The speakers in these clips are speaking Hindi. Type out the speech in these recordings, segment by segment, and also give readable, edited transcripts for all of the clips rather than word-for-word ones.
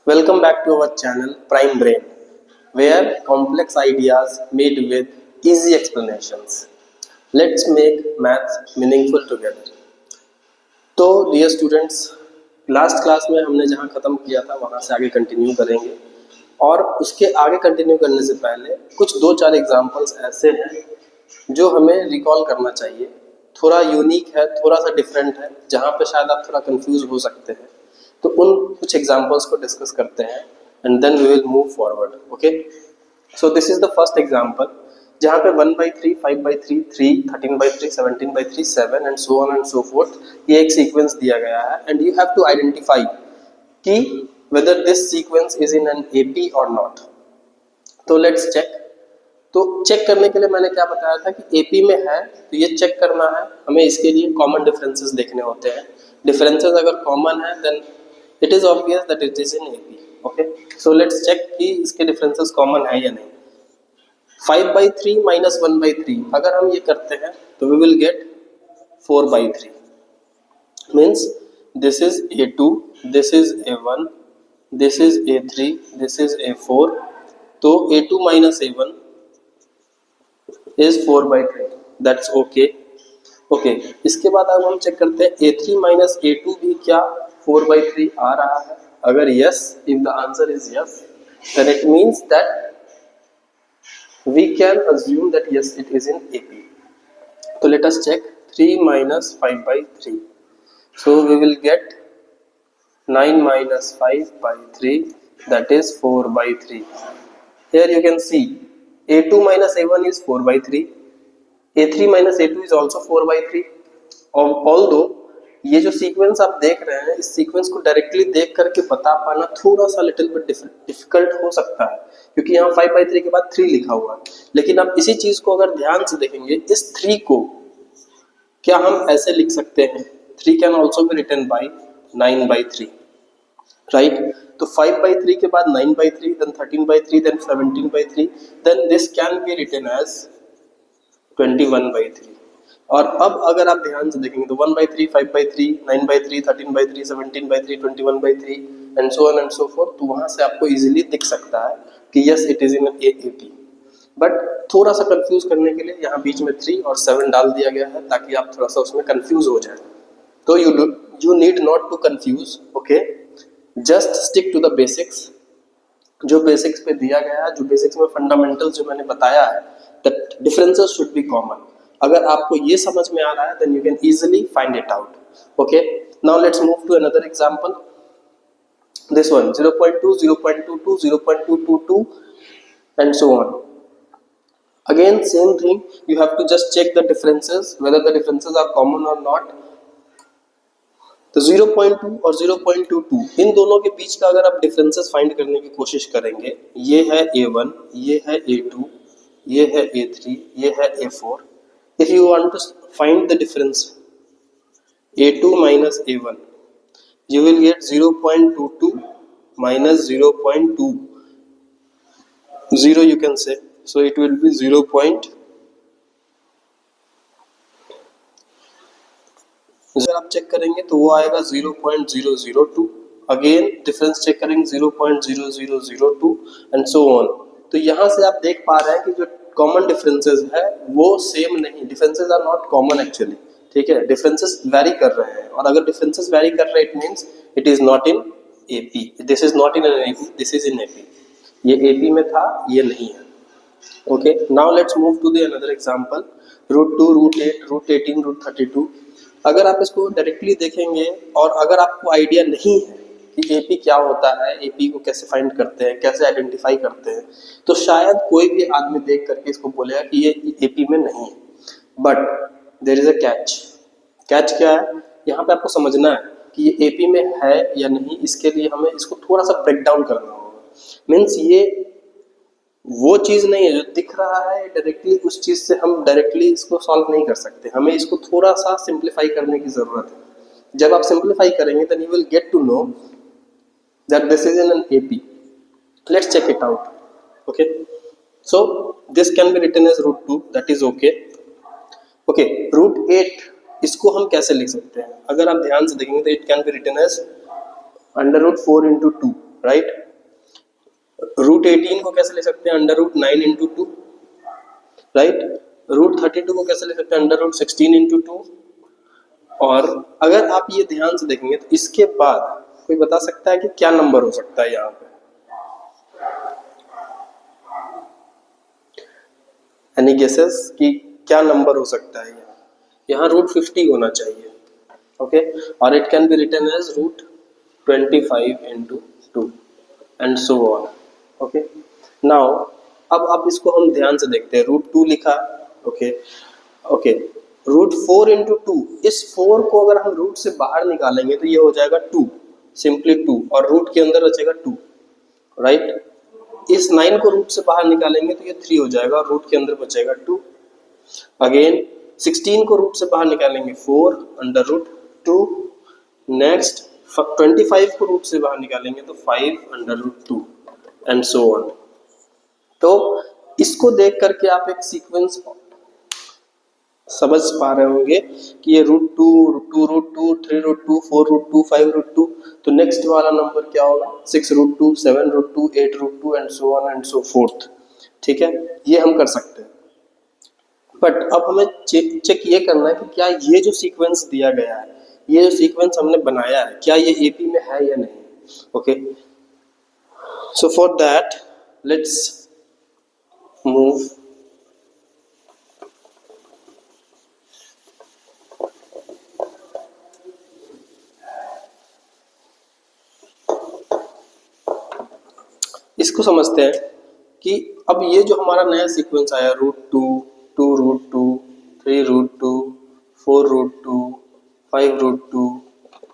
Welcome back to our channel Prime Brain, where complex ideas made with easy explanations. Let's make maths meaningful together. तो डियर स्टूडेंट्स, लास्ट क्लास में हमने जहाँ ख़त्म किया था वहाँ से आगे कंटिन्यू करेंगे और उसके आगे कंटिन्यू करने से पहले कुछ दो चार एग्जांपल्स ऐसे हैं जो हमें रिकॉल करना चाहिए। थोड़ा यूनिक है, थोड़ा सा डिफरेंट है, जहाँ पे शायद आप थोड़ा कंफ्यूज हो सकते हैं। तो उन कुछ एग्जांपल्स को डिस्कस करते हैं and then we will move forward. Okay, so this is the first example जहाँ पे 1/3, 5/3, 3, 13/3, 17/3, 7 and so on and so forth ये एक सीक्वेंस दिया गया है and you have to identify कि whether this sequence is in an AP और नॉट। तो लेट्स चेक। तो चेक करने के लिए मैंने क्या बताया था कि एपी में है तो ये चेक करना है हमें। इसके लिए कॉमन डिफरेंसेस देखने होते हैं। डिफरेंसेस अगर कॉमन है then it is obvious that it is in AP. Okay, so let's check कि इसके डिफरेंसेस कॉमन है या नहीं। 5/3 माइनस 1/3 अगर हम ये करते हैं तो we will get 4/3 means this is A2, this is A1, this is A3, this is A4। तो A2 minus A1 is 4/3, that's okay. Okay, इसके बाद अब हम चेक करते हैं A3 माइनस A2 भी क्या 4/3 आ रहा है। अगर yes, if the answer is yes then it means that we can assume that yes it is in AP. So let us check 3 minus 5/3. So we will get 9 minus 5/3, that is 4/3. Here you can see A2 minus A1 is 4/3. A3 minus A2 is also 4/3. Although ये जो सीक्वेंस आप देख रहे हैं, इस सीक्वेंस को डायरेक्टली देख करके बता पाना थोड़ा सा लिटिल बिट डिफिकल्ट हो सकता है क्योंकि यहाँ 5/3 के बाद 3 लिखा हुआ है। लेकिन आप इसी चीज को अगर ध्यान से देखेंगे, इस 3 को क्या हम ऐसे लिख सकते हैं, 3 can also be written by 9/3, right. तो 5/3 के बाद 9/3, then 13/3, then 17/3, then this can be written as 21/3। और अब अगर आप ध्यान से देखेंगे तो 1/3, 5/3, 9/3, 13/3, 17/3, 21/3 and so on and so fourth. तो वहां से आपको इजीली दिख सकता है कि yes it is in AP. But थोड़ा सा कंफ्यूज करने के लिए यहाँ बीच में 3 और 7 डाल दिया गया है ताकि आप थोड़ा सा उसमें कंफ्यूज हो जाए। तो you need not to confuse. Okay, just stick to the basics. जो बेसिक्स पे दिया गया है, जो बेसिक्स में फंडामेंटल्स जो मैंने बताया है, that differences should be common. अगर आपको ये समझ में आ रहा है then you can easily find it out. Okay, now let's move to another example. This one 0.2, 0.22, 0.222 and so on. Again same thing, you have to just check the differences whether the differences are common or not. तो 0.2 और 0.22 इन दोनों के बीच का अगर आप डिफरेंसेस फाइंड करने की कोशिश करेंगे, ये है A1, ये है A2, ये है A3, ये है A4। If you want to find the difference A2 minus A1, you will get 0.22 minus 0.2, 0 you can say, so it will be 0. अगर आप चेक करेंगे तो वो आएगा 0.002। अगेन डिफरेंस चेक करेंगे 0.0002 एंड सो ऑन। तो यहाँ से आप देख पा रहे हैं कि जो कॉमन डिफरेंसेस है वो सेम नहीं, differences are not common actually. ठीक है, डिफरेंसेस वैरी कर रहे हैं और अगर डिफरेंसेस वैरी कर रहे हैं it means it is not in AP. This is not in an AP, this is in AP. ये एपी में था, ये नहीं है। Okay, now let's move to the another example. √2, √8, √18, √32। अगर आप इसको डायरेक्टली देखेंगे और अगर आपको आइडिया नहीं है कि एपी क्या होता है, एपी को कैसे फाइंड करते हैं, कैसे आइडेंटिफाई करते हैं, तो शायद कोई भी आदमी देख करके इसको बोलेगा कि ये एपी में नहीं है। But there is a catch. Catch क्या है, यहाँ पे आपको समझना है कि ये एपी में है या नहीं। इसके लिए हमें इसको थोड़ा सा ब्रेक डाउन करना होगा। मीन्स ये वो चीज नहीं है जो दिख रहा है डायरेक्टली, उस चीज से हम डायरेक्टली इसको सॉल्व नहीं कर सकते। हमें इसको थोड़ा सा सिंप्लीफाई करने की जरूरत है। जब आप सिंप्लीफाई करेंगे then you will get to know that this is in an AP. Let's check it out. Okay, so this can be written as √2, that is okay. Okay, √8 इसको हम कैसे लिख सकते हैं? अगर आप ध्यान से देखेंगे तो it can be written as √4 into 2। Right. Root 18 को कैसे ले सकते हैं, under root 9 into 2, right. Root 32 को कैसे ले सकते हैं, अंडर रूट 16 इंटू 2। और अगर आप ये ध्यान से देखेंगे तो इसके बाद कोई बता सकता है कि क्या नंबर हो सकता है यहाँ पे, एनी गेसेस कि क्या नंबर हो सकता है यहाँ रूट 50 होना चाहिए, ओके। और it can be written as root 25 into 2 and so on, okay. Now अब आप इसको हम ध्यान से देखते हैं, रूट 2 लिखा, ओके ओके। रूट 4 इंटू 2, इस 4 को अगर हम रूट से बाहर निकालेंगे तो ये हो जाएगा 2, सिंपली 2, और रूट के अंदर बचेगा 2, राइट। इस 9 को रूट से बाहर निकालेंगे तो ये 3 हो जाएगा और रूट के अंदर बचेगा 2। अगेन 16 को रूट से बाहर निकालेंगे 4 अंडर रूट 2। नेक्स्ट 25 को रूट से बाहर निकालेंगे तो 5 under root 2 and so on. तो इसको देख करके आप एक सीक्वेंस समझ पा रहे होंगे कि ये root 2, 2 root 2, 3 root 2, 4 root 2, 5 root 2, तो नेक्स्ट वाला नंबर क्या होगा, 6 root 2, 7 root 2, 8 root 2 and so on and so forth, ठीक है। ये हम कर सकते हैं, बट अब हमें चेक ये करना है कि क्या ये जो सीक्वेंस दिया गया है, ये जो सीक्वेंस हमने बनाया है, क्या ये एपी में है या नहीं, okay. So for that let's move इसको समझते हैं कि अब ये जो हमारा नया सीक्वेंस आया root 2, 2 root 2, 3 root 2, 4 root 2, 5 root 2,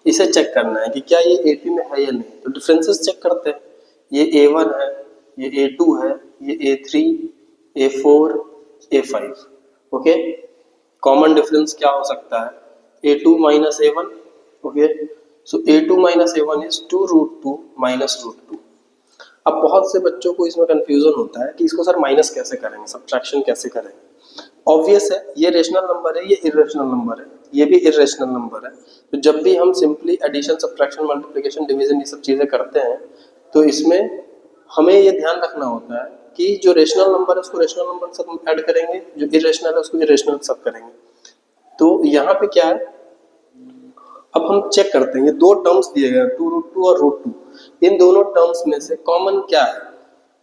इसे चेक करना है कि क्या ये एपी में है या नहीं। तो डिफरेंसेस चेक करते हैं, ये A1 है, ये A2 है, ये A3, A4, A5, okay. Common difference क्या हो सकता है, A2 minus A1, okay. So A2 minus A1 is 2 root 2 minus root 2। अब बहुत से बच्चों को इसमें कंफ्यूजन होता है कि इसको सर माइनस कैसे करेंगे, सब्ट्रैक्शन कैसे करेंगे। ऑब्वियस है, ये रेशनल नंबर है, ये इरेशनल नंबर है, ये भी इरेशनल नंबर है। तो जब भी हम simply addition, subtraction, multiplication, division, ये सब चीज़ें करते हैं तो इसमें हमें ये ध्यान रखना होता है कि जो रेशनल नंबर है उसको रेशनल नंबर के साथ ऐड करेंगे, जो इरेशनल है उसको इरेशनल के साथ करेंगे। तो यहाँ पे क्या है, अब हम चेक करते हैं, ये दो टर्म्स दिए गए हैं, 2 रूट 2 और रूट 2, इन दोनों टर्म्स में से कॉमन क्या है,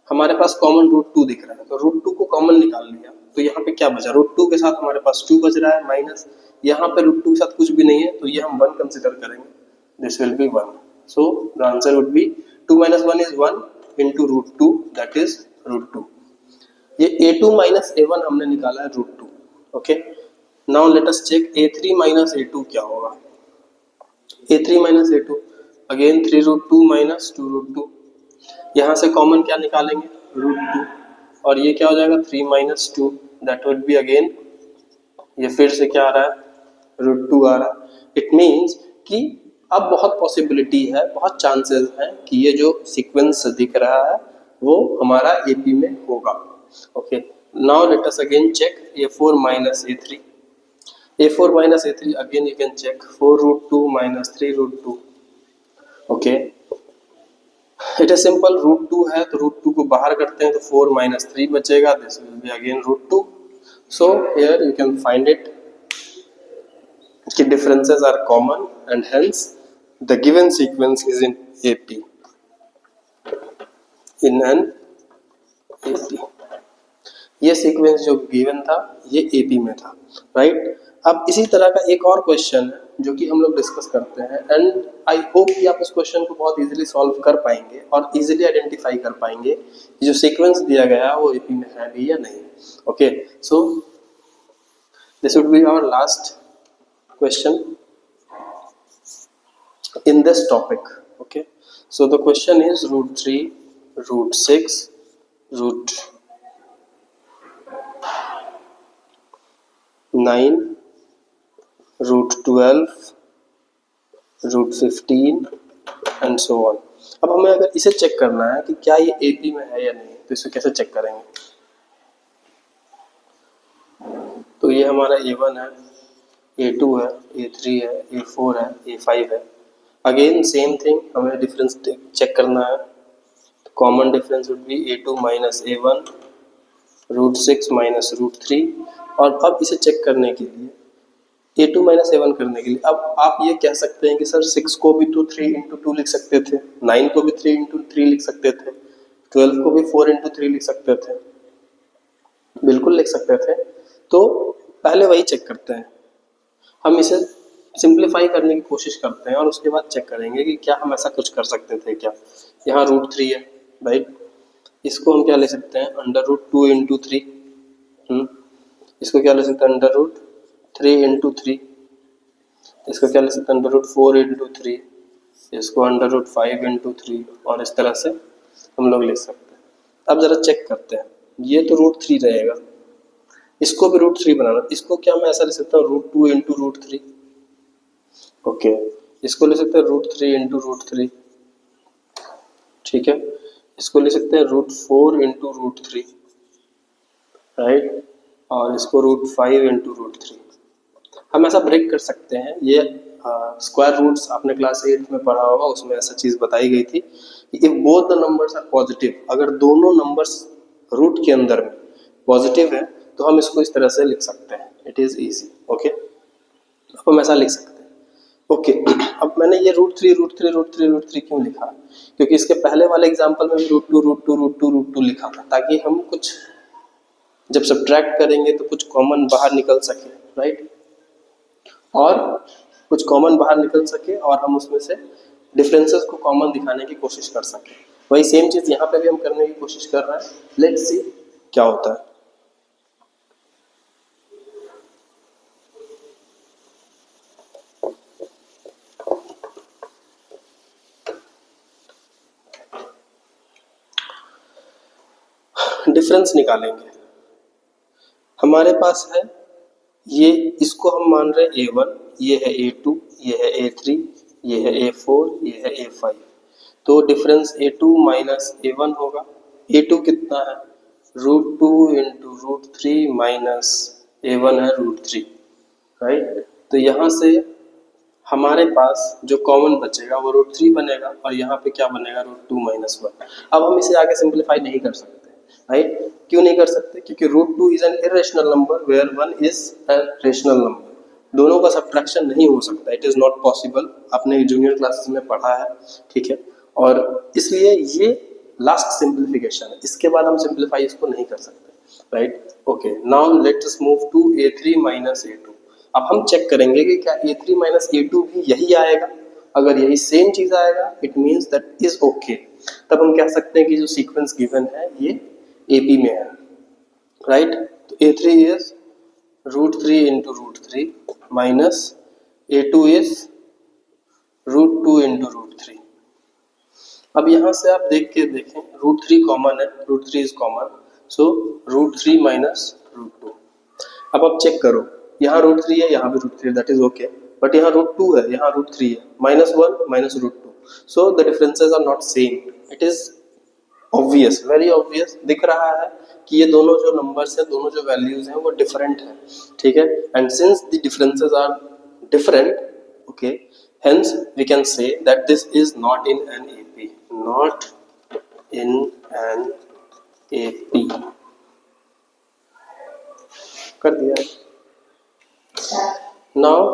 हमारे पास कॉमन रूट 2 दिख रहा है, तो रूट 2 को कॉमन निकाल लिया, तो यहाँ पे क्या बचा, रूट 2 के साथ हमारे पास 2 बच रहा है माइनस, यहाँ पे रूट 2 के साथ कुछ भी नहीं है तो ये हम 1 कंसिडर करेंगे, this will be 1। So the answer would be 2 minus 1 is 1 into root 2, that is root 2। ये A2 माइनस A1 हमने निकाला है root 2, okay. Now let us check A3 minus A2 क्या होगा। A3 minus A2 again 3 root 2 minus 2 root 2, यहाँ से कॉमन क्या निकालेंगे, रूट 2, और ये क्या हो जाएगा 3 minus 2, that would be again, ये फिर से क्या आ रहा है, रूट 2 आ रहा है। इट मीन्स कि अब बहुत पॉसिबिलिटी है, बहुत चांसेस हैं कि ये जो सीक्वेंस दिख रहा है वो हमारा एपी में होगा, okay. Now let us again check A4 minus A3, A4 minus A3 again you can check 4 root 2 minus 3 root 2, okay। It is simple, root 2 है तो root 2 को बाहर करते हैं तो 4 minus 3 बचेगा, this will be again root 2। So here you can find it कि differences are common and hence the given sequence is in AP, in an AP। ये सीक्वेंस जो गिवन था ये एपी में था, राइट। अब इसी तरह का एक और क्वेश्चन है जो कि हम लोग डिस्कस करते हैं, एंड आई होप कि आप इस क्वेश्चन को बहुत इजीली सॉल्व कर पाएंगे और इजीली आइडेंटिफाई कर पाएंगे जो सीक्वेंस दिया गया है वो एपी में है भी या नहीं, okay. So this would be our last question in this topic, okay। So the question is root 3, root 6, root 9, root 12, root 15 and so on। अब हमें अगर इसे चेक करना है कि क्या ये एपी में है या नहीं, तो इसे कैसे चेक करेंगे। तो ये हमारा A1 है, A2 है, A3 है, A4 है, A5 है। अगेन सेम थिंग, हमें डिफरेंस चेक करना है, common difference would be a2 minus a1 √6 minus √3। और अब इसे चेक करने के लिए a2 माइनस a1 करने के लिए अब आप ये कह सकते हैं कि सर 6 को भी तो 3 इंटू 2 लिख सकते थे, 9 को भी 3 इंटू 3 लिख सकते थे, 12 को भी 4 इंटू 3 लिख सकते थे, बिल्कुल लिख सकते थे। तो पहले वही चेक करते हैं, हम इसे सिंप्लीफाई करने की कोशिश करते हैं और उसके बाद चेक करेंगे कि क्या हम ऐसा कुछ कर सकते थे क्या। यहाँ √3 है राइट, इसको हम क्या ले सकते हैं √2 इंटू 3, इसको क्या ले सकते हैं √3 इंटू 3, इसको क्या ले सकते हैं √4 इंटू 3, इसको √5 इंटू 3 और इस तरह से हम लोग ले सकते हैं। अब ज़रा चेक करते हैं, ये तो √3 रहेगा, इसको भी √3 बनाना, इसको क्या मैं ऐसा ले सकता हूँ √2 इंटू √3, ओके, इसको ले सकते हैं √3 इंटू √3, ठीक है, इसको ले सकते हैं √4 इंटू √3 राइट, और इसको √5 इंटू √3। हम ऐसा ब्रेक कर सकते हैं, ये स्क्वायर रूट्स आपने क्लास 8 में पढ़ा होगा, उसमें ऐसा चीज़ बताई गई थी कि if both the numbers are positive, अगर दोनों नंबर्स रूट के अंदर में पॉजिटिव है तो हम इसको इस तरह से लिख सकते हैं, इट इज़ ईजी, ओके। अब हम ऐसा लिख सकते हैं, ओके। अब मैंने ये √3 क्यों लिखा, क्योंकि इसके पहले वाले एग्जाम्पल में भी √2 लिखा था, ताकि हम कुछ जब सब्ट्रैक्ट करेंगे तो कुछ कॉमन बाहर निकल सके राइट, और कुछ कॉमन बाहर निकल सके और हम उसमें से डिफरेंसेस को कॉमन दिखाने की कोशिश कर सकें। वही सेम चीज़ यहाँ पे भी हम करने की कोशिश कर रहे हैं, लेट्स सी क्या होता है। डिफरेंस निकालेंगे, हमारे पास है ये, इसको हम मान रहे हैं a1, ये है a2, ये है a3, ये है a4, ये है a5। तो डिफरेंस a2 माइनस a1 होगा, a2 कितना है √2 इंटू √3 माइनस a1 है √3 राइट। तो यहाँ से हमारे पास जो कॉमन बचेगा वो √3 बनेगा और यहाँ पे क्या बनेगा √2 माइनस 1। अब हम इसे आगे सिंप्लीफाई नहीं कर सकते राइट, क्यों नहीं कर सकते, क्योंकि √2 is an irrational number where 1 is a rational number, दोनों का सब्ट्रैक्शन नहीं हो सकता, इट इज नॉट पॉसिबल, आपने जूनियर क्लासेस में पढ़ा है, ठीक है। और इसलिए ये लास्ट सिंप्लीफिकेशन है, इसके बाद हम सिंप्लीफाई इसको नहीं कर सकते right, okay. Now let us move to a3 minus a2। अब हम चेक करेंगे कि क्या a3 माइनस a2 भी यही आएगा, अगर यही सेम चीज आएगा it means that is okay, तब हम कह सकते हैं कि जो सीक्वेंस गिवन है ये AP में है राइट। तो a3 is √3 into √3 minus a2 is √2 into √3। अब यहाँ से आप देख के देखें √3 कॉमन है, √3 इज कॉमन, सो √3 माइनस √2। अब आप चेक करो, यहाँ √3 है, यहाँ भी √3 है, दैट इज ओके, बट यहाँ √2 है, यहाँ √3 है, -1 minus √2, so the differences are not same, it is obvious, very obvious दिख रहा है कि ये दोनों जो नंबर्स हैं, दोनों जो वैल्यूज हैं वो डिफरेंट हैं, ठीक है। And since the differences are different, okay, hence we can say that this is not in an AP, not in an AP। कर दिया। नाउ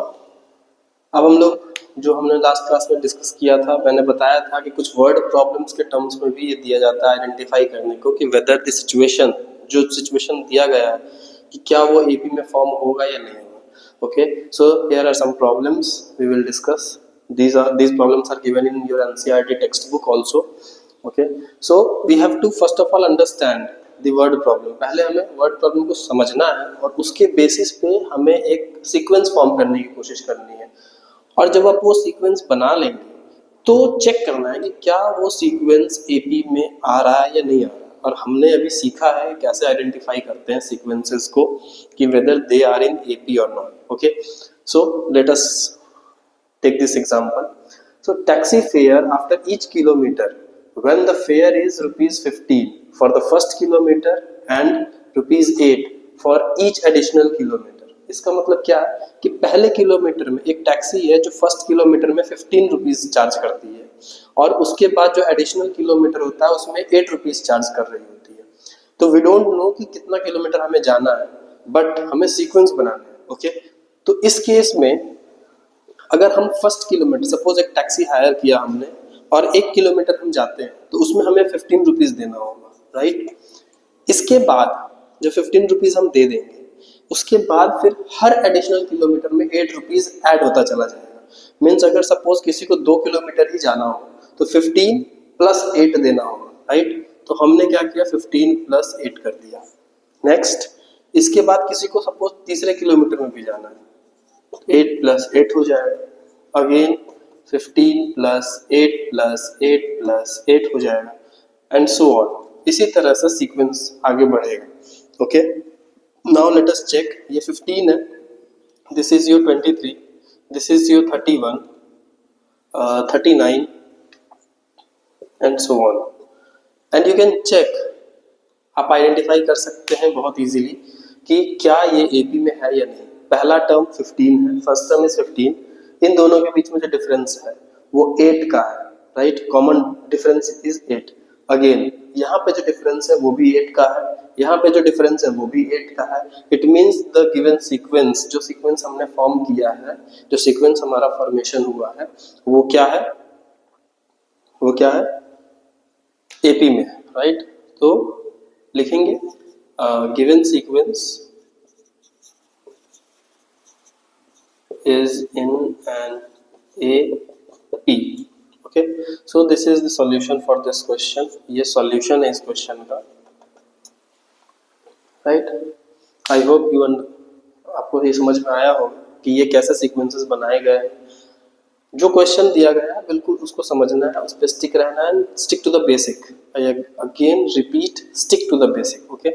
अब हम लोग जो हमने लास्ट क्लास में डिस्कस किया था, मैंने बताया था कि कुछ वर्ड प्रॉब्लम्स के टर्म्स में भी ये दिया जाता है आइडेंटिफाई करने को कि वेदर द सिचुएशन, जो सिचुएशन दिया गया है कि क्या वो एपी में फॉर्म होगा या नहीं होगा, okay. So here are some problems we will discuss, these problems are given in your NCERT textbook also, okay। so we have to first of all understand the word problem, पहले हमें वर्ड प्रॉब्लम को समझना है और उसके बेसिस पे हमें एक सीक्वेंस फॉर्म करने की कोशिश करनी है, और जब आप वो सीक्वेंस बना लेंगे तो चेक करना है कि क्या वो सीक्वेंस एपी में आ रहा है या नहीं आ रहा है। और हमने अभी सीखा है कैसे आइडेंटिफाई करते हैं सीक्वेंसेस को कि whether they are in AP और not, okay. So let us take this example. So taxi fare after each kilometer, when the fare is ₹15 for the first kilometer and ₹8 for each additional kilometer। इसका मतलब क्या है कि पहले किलोमीटर में एक टैक्सी है जो फर्स्ट किलोमीटर में ₹15 चार्ज करती है और उसके बाद जो एडिशनल किलोमीटर होता है उसमें 8 रुपीज़ चार्ज कर रही होती है। तो वी डोंट नो कि कितना किलोमीटर हमें जाना है, बट हमें सीक्वेंस बनाना है। ओके, तो इस केस में अगर हम फर्स्ट किलोमीटर, सपोज एक टैक्सी हायर किया हमने और 1 किलोमीटर हम जाते हैं तो उसमें हमें 15 रुपीज़ देना होगा, राइट। इसके बाद जो 15 रुपीज़ हम दे देंगे, उसके बाद फिर हर एडिशनल किलोमीटर में 8 रुपीज़ ऐड होता चला जाएगा। मीन्स अगर सपोज किसी को 2 किलोमीटर ही जाना हो तो 15 प्लस 8 देना होगा, राइट। तो हमने क्या किया, 15 प्लस 8 कर दिया। नेक्स्ट, इसके बाद किसी को सपोज तीसरे किलोमीटर में भी जाना है, 8 प्लस 8 हो जाएगा। अगेन 15 प्लस 8 प्लस 8 प्लस 8 हो जाएगा, एंड सो ऑन। इसी तरह से सीक्वेंस आगे बढ़ेगा। Okay, now let us check. ये 15 है, this is your 23, this is your 31, 39 and so on. And you can check, आप आइडेंटिफाई कर सकते हैं बहुत इजीली कि क्या ये एपी में है या नहीं। पहला टर्म 15 है, फर्स्ट टर्म इज 15, इन दोनों के बीच में जो डिफरेंस है वो 8 का है, right. Common difference is 8। Again यहाँ पे जो डिफरेंस है वो भी 8 का है, यहाँ पे जो डिफरेंस है वो भी 8 का है। It means the given sequence, जो सीक्वेंस हमने फॉर्म किया है, जो सीक्वेंस हमारा फॉर्मेशन हुआ है, वो क्या है, वो क्या है, एपी में, राइट। तो लिखेंगे given sequence is in an AP. Okay, so this is the solution for this question. ये solution है इस question का, right? I hope you आपको ये समझ में आया होगा कि ये कैसे sequences बनाए गए हैं। जो क्वेश्चन दिया गया है बिल्कुल उसको समझना है, उस पर स्टिक रहना है, stick to the basic. I again repeat, stick to the basic. Okay,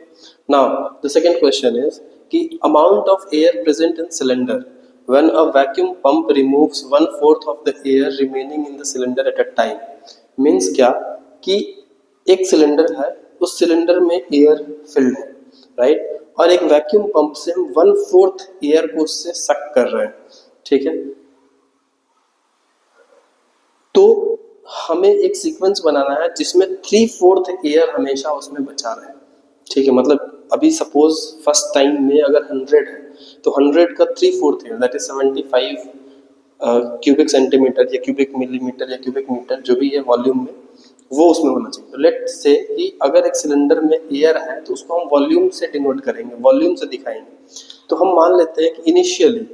now the second question is कि amount of air present in cylinder when a vacuum pump removes 1/4 of the air remaining in the cylinder at a time। Means क्या कि एक सिलेंडर है, उस सिलेंडर में एयर फिल्ड है, राइट, और एक वैक्यूम पंप से हम 1/4 एयर को उससे सक कर रहे हैं, ठीक है। तो हमें एक सीक्वेंस बनाना है जिसमें 3/4 एयर हमेशा उसमें बचा रहे, ठीक है। मतलब अभी सपोज फर्स्ट टाइम में अगर 100 है तो 100 का 3/4 air, that is 75 cubic centimetre या क्यूबिक मिलीमीटर या क्यूबिक मीटर, जो भी है वॉल्यूम में, वो उसमें होना चाहिए। तो लेट से कि अगर एक सिलेंडर में एयर है तो उसको हम वॉल्यूम से डिनोट करेंगे, वॉल्यूम से दिखाएंगे। तो हम मान लेते हैं कि इनिशियली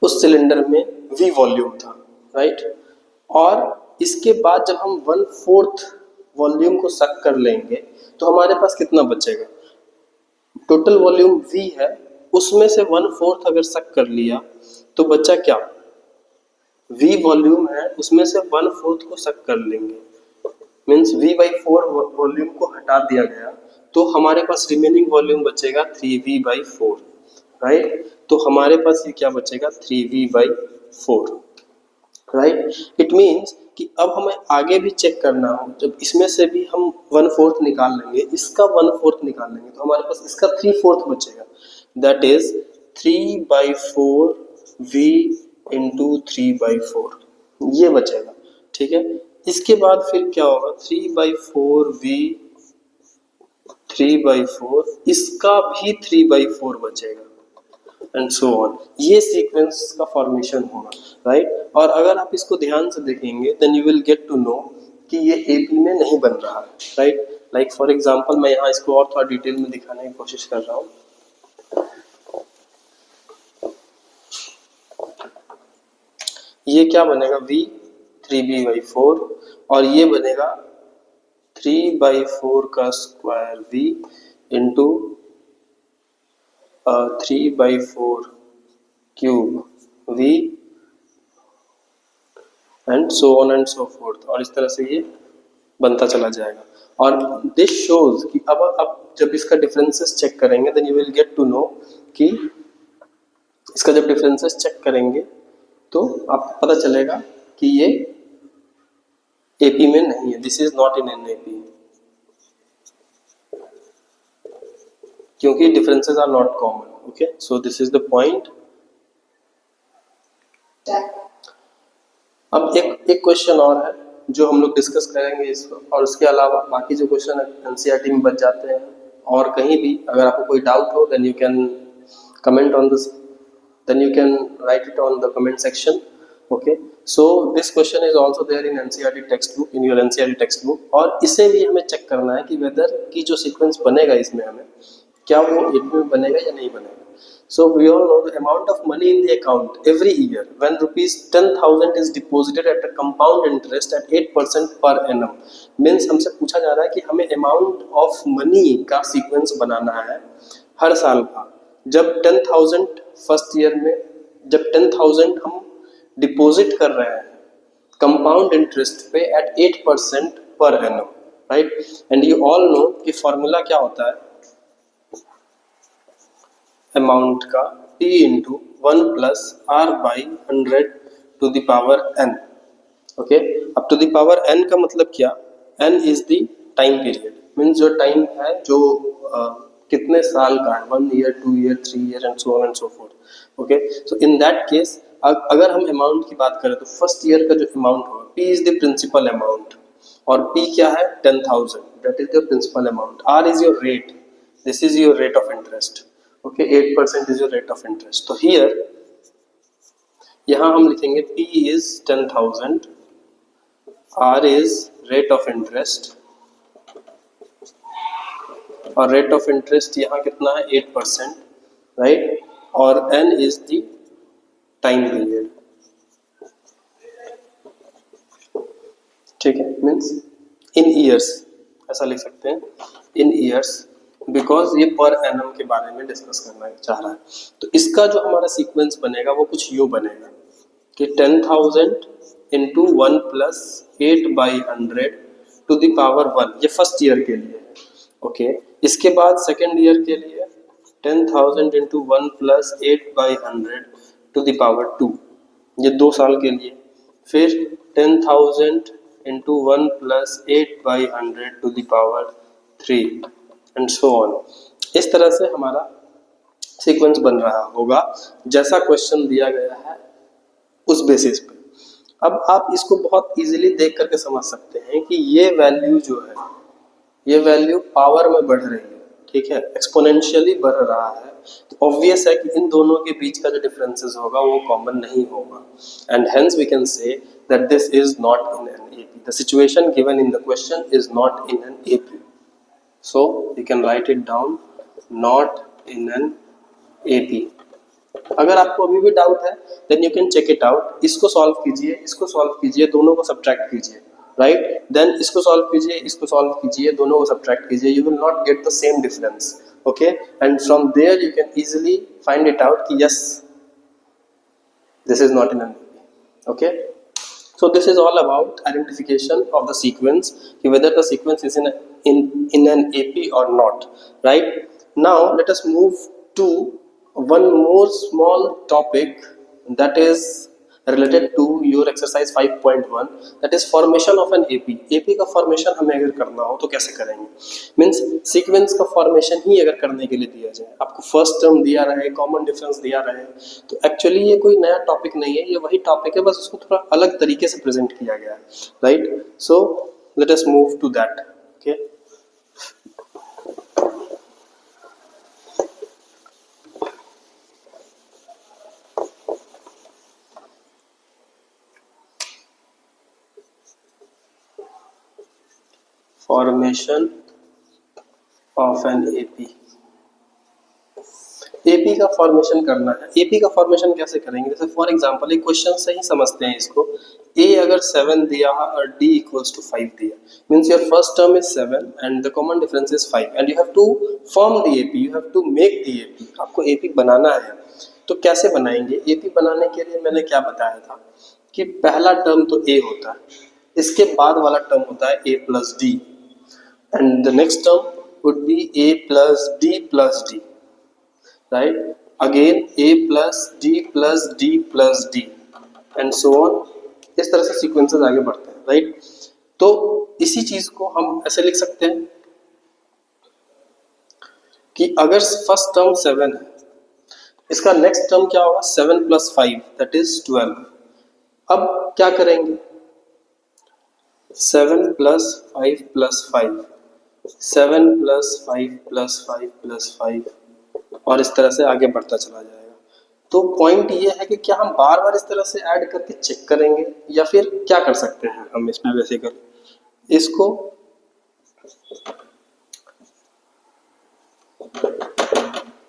उस सिलेंडर में V वॉल्यूम था, राइट, और इसके बाद जब हम 1/4 वॉल्यूम को सक कर लेंगे तो हमारे पास कितना बचेगा। टोटल वॉल्यूम V है, उसमें से 1/4 अगर सक कर लिया तो बचा क्या, V वॉल्यूम है, उसमें से 1/4 को सक कर लेंगे, मीन्स V/4 वॉल्यूम को हटा दिया गया, तो हमारे पास रिमेनिंग वॉल्यूम बचेगा 3V/4, राइट। तो हमारे पास ये क्या बचेगा, 3V/4, राइट। इट मीन्स कि अब हमें आगे भी चेक करना हो, जब इसमें से भी हम 1/4 निकाल लेंगे, इसका 1/4 निकाल लेंगे, तो हमारे पास इसका 3/4 बचेगा, दैट इज 3/4 V इंटू 3/4, ये बचेगा, ठीक है। इसके बाद फिर क्या होगा, 3/4 V 3/4, इसका भी 3/4 बचेगा, एंड सो ऑन। ये सीक्वेंस का फॉर्मेशन होगा, राइट। और अगर आप इसको ध्यान से देखेंगे then you will get to know कि ये एपी में नहीं बन रहा है, राइट। लाइक फॉर एग्जांपल मैं यहाँ इसको और थोड़ा डिटेल में दिखाने की कोशिश कर रहा हूँ। ये क्या बनेगा, V 3V/4, और ये बनेगा 3/4 का square V into 3/4 cube V and so on and so fourth, और इस तरह से ये बनता चला जाएगा। और दिस शोज कि अब जब इसका डिफरेंसेस चेक करेंगे then you will get to know कि इसका जब डिफरेंसेस चेक करेंगे तो आपको पता चलेगा कि ये एपी में नहीं है, this is not in an AP, क्योंकि differences are not common. Okay, so this is the point. अब एक क्वेश्चन और है जो हम लोग डिस्कस करेंगे इसको, और उसके अलावा बाकी जो क्वेश्चन एनसीईआरटी में बच जाते हैं, और कहीं भी अगर आपको कोई डाउट हो then you can comment on this, then you can write it on the comment section. Okay, so this question is also there in NCERT textbook, in your NCERT textbook, और इसे भी हमें चेक करना है कि वेदर की जो सीक्वेंस बनेगा इसमें हमें क्या वो AP में बनेगा या नहीं बनेगा. So we all know the amount of money in the account every year when rupees 10,000 is deposited at a compound interest at 8% per annum. Means हमसे पूछा जा रहा है कि हमें amount of money का सीक्वेंस बनाना है हर साल का, जब 10,000 फर्स्ट ईयर में, जब 10,000 हम डिपॉजिट कर रहे हैं कंपाउंड इंटरेस्ट पे at 8% per annum, right. And you all know कि फॉर्मूला क्या होता है अमाउंट का, P into 1 plus R by 100 to the power n. Okay, अब टू द पावर n का मतलब क्या, n is the time period, means जो टाइम है जो कितने साल का है, 1 year 2 year 3 year and so on and so forth. Okay, so in that case अगर हम अमाउंट की बात करें तो फर्स्ट ईयर का जो अमाउंट होगा P is the principal amount, और P क्या है 10,000, that is the principal amount. R is your rate, this is your rate of interest. Okay, 8% is your rate of interest. तो हियर यहाँ हम लिखेंगे P is 10,000, R is rate of interest, और रेट ऑफ इंटरेस्ट यहाँ कितना है 8%, राइट, और n is the time period. ठीक है, मीन्स इन ईयर्स ऐसा लिख सकते हैं, इन ईयर्स, बिकॉज ये पर एनम के बारे में डिस्कस करना चाह रहा है. तो इसका जो हमारा सीक्वेंस बनेगा वो कुछ यूँ बनेगा कि 10,000 into 1 plus 8/100 to the power 1, ये फर्स्ट ईयर के लिए है. ओके, इसके बाद सेकेंड ईयर के लिए 10,000 into 1 plus 8/100 to the power 2, ये 2 साल के लिए. फिर 10,000 into 1 plus 8/100 to the power 3 and so on. इस तरह से हमारा सीक्वेंस बन रहा होगा जैसा क्वेश्चन दिया गया है उस बेसिस पे. अब आप इसको बहुत इजीली देख करके समझ सकते हैं कि ये वैल्यू जो है, ये वैल्यू पावर में बढ़ रही है, ठीक है, एक्सपोनेंशियली बढ़ रहा है. तो ऑब्वियस है कि इन दोनों के बीच का जो डिफरेंसेस होगा वो कॉमन नहीं होगा, and hence we can say that this is not in an AP. The situation given in the question is not in an AP. So you can write it down, not in an AP. अगर आपको अभी भी डाउट है then you can check it out. इसको सॉल्व कीजिए, इसको सॉल्व कीजिए, दोनों को सब्ट्रैक्ट कीजिए, राइट. देन इसको सॉल्व कीजिए, इसको सॉल्व कीजिए, दोनों को सब्ट्रैक्ट कीजिए, you will not get the same difference. Okay, and from there you can easily find it out कि yes, this is not in an AP. Okay. So this is all about identification of the sequence, whether the sequence is in an AP or not, right. Now let us move to one more small topic that is related to your exercise 5.1, that is formation of an AP. AP का formation हमें अगर करना हो तो कैसे करेंगे, मीन्स सीक्वेंस का फॉर्मेशन ही अगर करने के लिए दिया जाए, आपको फर्स्ट टर्म दिया रहे, कॉमन डिफरेंस दिया रहे, तो एक्चुअली ये कोई नया टॉपिक नहीं है, ये वही टॉपिक है, बस उसको थोड़ा अलग तरीके से प्रेजेंट किया गया है, right. So let us move to that. Okay, formation of an AP. AP का फॉर्मेशन करना है. AP का फॉर्मेशन कैसे करेंगे, जैसे फॉर एग्जांपल एक क्वेश्चन से ही समझते हैं इसको. A अगर 7 दिया और D इक्वल्स टू 5 दिया, means your first term is 7 and the common difference is 5 and you have to form the AP, you have to make the AP. आपको AP बनाना है, तो कैसे बनाएंगे. AP बनाने के लिए मैंने क्या बताया था कि पहला टर्म तो A होता है, इसके बाद वाला टर्म होता है A plus D, and the next term would be A plus D plus D, right. Again A plus D plus D plus D and so on. इस तरह से सीक्वेंसेस आगे बढ़ते हैं, राइट. तो इसी चीज को हम ऐसे लिख सकते हैं कि अगर फर्स्ट टर्म 7 है, इसका नेक्स्ट टर्म क्या होगा 7 प्लस 5 दैट इज 12. अब क्या करेंगे, 7 plus 5 plus 5, 7 plus 5 plus 5 plus 5, और इस तरह से आगे बढ़ता चला जाएगा। तो पॉइंट ये है कि क्या हम बार बार इस तरह से ऐड करके चेक करेंगे, या फिर क्या कर सकते हैं हम इसमें बेसिकली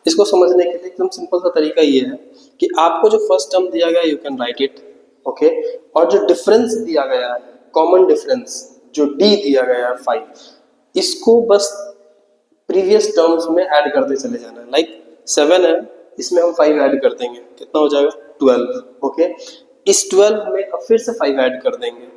इसको समझने के लिए एकदम सिंपल सा तरीका ये है कि आपको जो फर्स्ट टर्म दिया गया है you can write it, okay, और जो डिफरेंस दिया गया है, कॉमन डिफरेंस जो डी दिया गया है 5, इसको बस प्रीवियस टर्म्स में ऐड करते चले जाना है। लाइक 7 है, इसमें हम 5 ऐड कर देंगे, कितना हो जाएगा 12, ओके, इस 12 में अब फिर से 5 ऐड कर देंगे,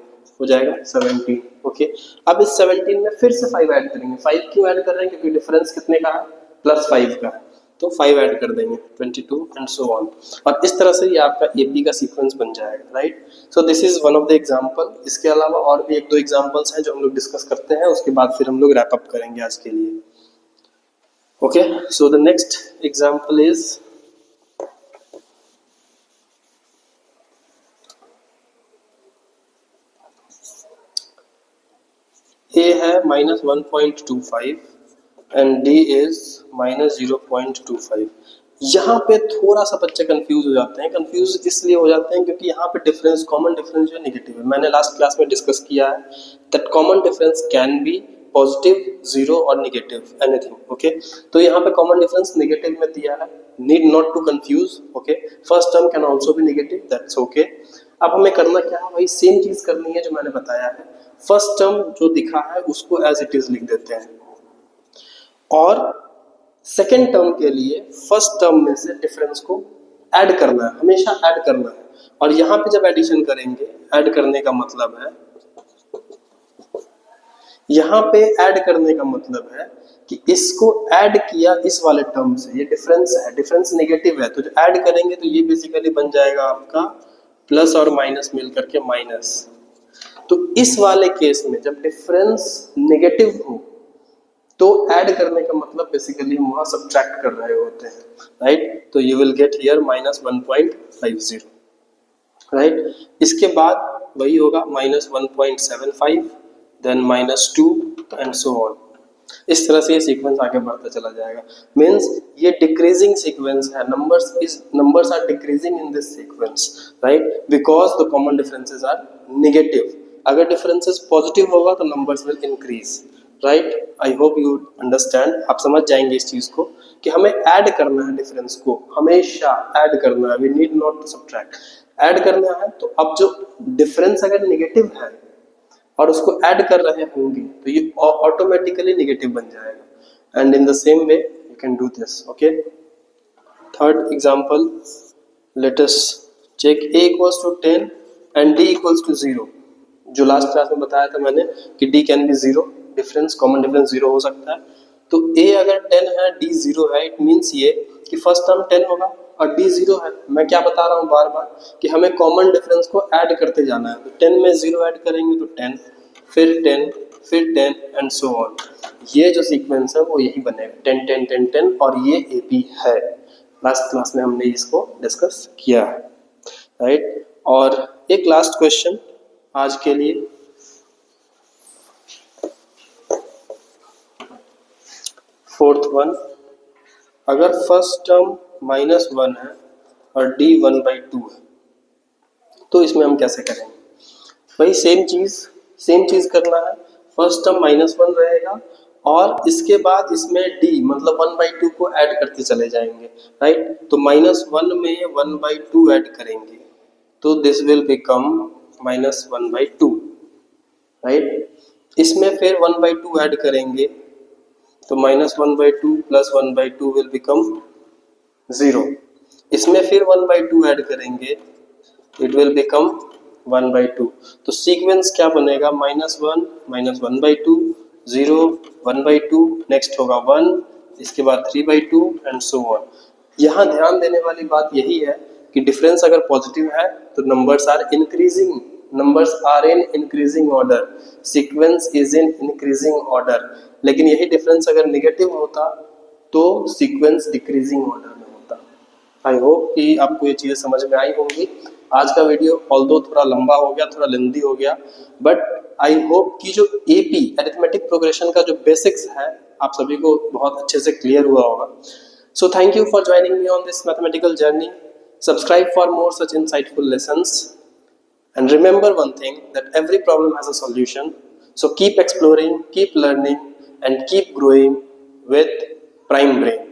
हो जाएगा 17, ओके। अब इस 17 में फिर से 5 ऐड करेंगे, 5 क्यों ऐड कर रहे हैं, क्योंकि डिफरेंस कितने का है, +5 का है, तो 5 ऐड कर देंगे, 22 एंड सो ऑन, और इस तरह से ये आपका एपी का सीक्वेंस बन जाएगा, right. So this is one of the example. इसके अलावा और भी 1-2 एग्जांपल्स हैं जो हम लोग डिस्कस करते हैं, उसके बाद फिर हम लोग रैप अप करेंगे आज के लिए। Okay, so the next example is A है -1.25 and D is -0.25। यहाँ पे थोड़ा सा बच्चे कंफ्यूज हो जाते हैं। कंफ्यूज इसलिए हो जाते हैं क्योंकि यहाँ पे डिफरेंस, कॉमन डिफरेंस जो नेगेटिव है, मैंने लास्ट क्लास में डिस्कस किया है that common difference can be positive, 0 और नेगेटिव, एनीथिंग, ओके। तो यहाँ पे कॉमन डिफरेंस नेगेटिव में दिया है, need not to confuse, okay. First term can also be negative, that's okay. अब हमें करना क्या है, वही सेम चीज करनी है जो मैंने बताया है। फर्स्ट टर्म जो दिखा है उसको एज इट इज लिख देते हैं, और सेकेंड टर्म के लिए फर्स्ट टर्म में से डिफरेंस को ऐड करना है, हमेशा ऐड करना है। और यहाँ पे जब एडिशन करेंगे, ऐड करने का मतलब है, यहाँ पे ऐड करने का मतलब है कि इसको ऐड किया इस वाले टर्म से, ये डिफरेंस है, डिफरेंस नेगेटिव है, तो जो ऐड करेंगे तो ये बेसिकली बन जाएगा आपका प्लस और माइनस मिल करके माइनस। तो इस वाले केस में जब डिफरेंस नेगेटिव हो तो ऐड करने का मतलब बेसिकली हम वहां सब्ट्रैक्ट कर रहे होते हैं, राइट। तो you will get here -1.50, right. इसके बाद वही होगा -1.75, देन -2 एंड सो ऑन। इस तरह से ये सीक्वेंस आगे बढ़ता चला जाएगा। मींस ये डिक्रीजिंग सीक्वेंस है, numbers are decreasing in this sequence, right, because the common differences are negative. अगर डिफरेंसेस पॉजिटिव होगा तो numbers will increase, right. I hope you understand, आप समझ जाएंगे इस चीज को कि हमें ऐड करना है, डिफरेंस को हमेशा ऐड करना है, we need not to subtract, add करना है। तो अब जो डिफरेंस अगर नेगेटिव है और उसको ऐड कर रहे होंगे तो ये ऑटोमेटिकली नेगेटिव बन जाएगा। And in the same way you can do this, okay. Third example, let us check A equals to 10 and D equals to 0। जो लास्ट क्लास में बताया था मैंने कि D can be 0, difference, common difference 0 हो सकता है। तो A अगर 10 है, D 0 है, इट मीन्स ये कि फर्स्ट टर्म 10 होगा और D 0 है। मैं क्या बता रहा हूँ बार बार कि हमें कॉमन डिफरेंस को ऐड करते जाना है। तो 10 में 0 ऐड करेंगे तो 10, फिर 10, फिर 10 एंड सो ऑन। ये जो सीक्वेंस है वो यही बनेगा, 10 10 10 10, और ये AP है। लास्ट क्लास में हमने इसको डिस्कस किया है, राइट। और एक लास्ट क्वेश्चन आज के लिए, फोर्थ वन, अगर फर्स्ट टर्म -1 है और D 1/2 है तो इसमें हम कैसे करेंगे। वही सेम चीज करना है। फर्स्ट टर्म -1 रहेगा और इसके बाद इसमें D मतलब 1/2 को ऐड करते चले जाएंगे, राइट। तो -1 में 1/2 ऐड करेंगे तो दिस विल बिकम -1/2, राइट। इसमें फिर 1/2 ऐड करेंगे तो -1/2 प्लस 1/2 विल बिकम 0। इसमें फिर 1/2 ऐड करेंगे, इट विल बिकम 1/2। तो सीक्वेंस क्या बनेगा, -1 -1/2, 0 1/2, नेक्स्ट होगा 1, इसके बाद 3/2 एंड सो ऑन। यहाँ ध्यान देने वाली बात यही है कि डिफरेंस अगर पॉजिटिव है तो numbers are increasing, numbers are in increasing order, sequence is in increasing order। लेकिन यही डिफरेंस अगर नेगेटिव होता तो सीक्वेंस डिक्रीजिंग ऑर्डर में होता। आई होप कि आपको ये चीजें समझ में आई होंगी। आज का वीडियो ऑल्दो थोड़ा लंबा हो गया, थोड़ा लेंदी हो गया, बट आई होप कि जो एपी अरिथमेटिक प्रोग्रेशन का जो बेसिक्स है आप सभी को बहुत अच्छे से क्लियर हुआ होगा. So thank you for joining me on this mathematical journey. Subscribe for more such insightful lessons. And remember one thing, that every problem has a solution. So keep exploring, keep learning, and keep growing with Prime Brain.